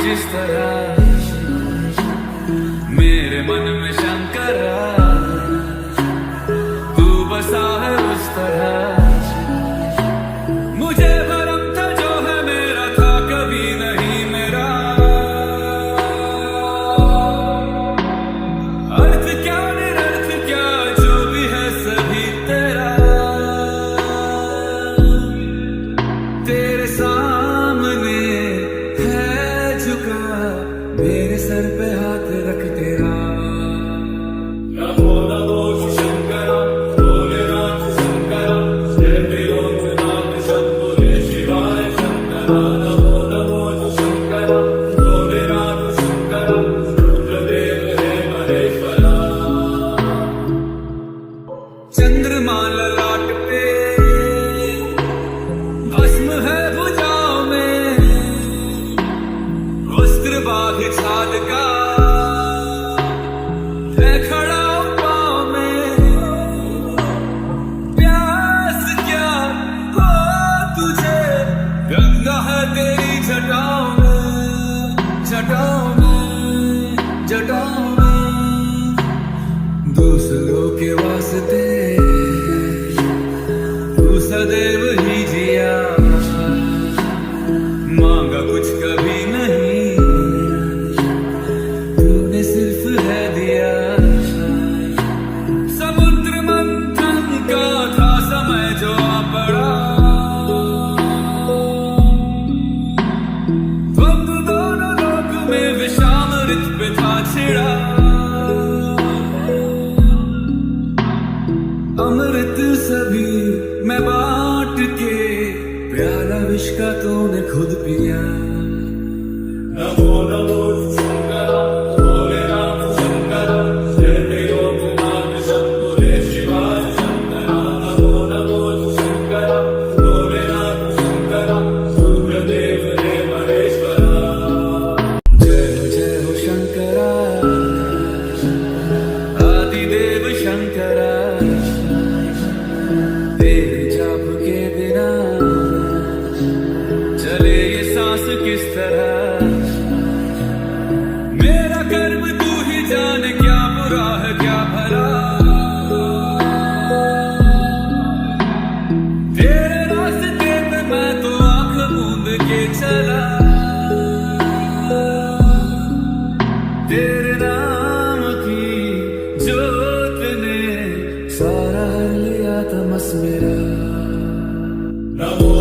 जिस तरह मेरे मन में शंकरा तू बसा है उस तरह। मुझे भरम था जो है मेरा था कभी नहीं मेरा। अर्थ क्या निरर्थ क्या जो भी है सभी तेरा। तेरे सामने है झुका मेरे सर पे हाथ रख तेरा। चंद्रमा ललाट पे भस्म है भुजाओं में वस्त्र बाघ छाद का है खड़ा पाँव में। प्यास क्या हो तुझे गंगा है तेरी जटाओं में जटाओं में जटाओं में। दूसरों के वास्ते तू सदैव ही जिया मांगा कुछ कभी नहीं तूने सिर्फ है दिया। समुद्र मंथन का था समय जो आ पड़ा द्वंद्व दोनों लोक में विषामृत पे था छिड़ा। अमृत सभी मैं बांट के प्याला विष का तूने खुद पिया। नमो नमो शंकरा भोले राम शंकरा जय त्रिलोकनाथ शंभो जय शिवाय शंकरा। नमो नमो शंकरा भोले राम शंकरा रुद्रदेव रे महेश्वरा। जय हो शंकरा आदिदेव शंकरा। तेरे जाप के बिना चले ये सांस किस तरह। मेरा कर्म तू ही जाने क्या बुरा है क्या भला। तेरे रास्ते पे मैं तो आंख मूंद के चला। तेरे नाम की जोत ने सारा हर लिया तमस मेरा। नमो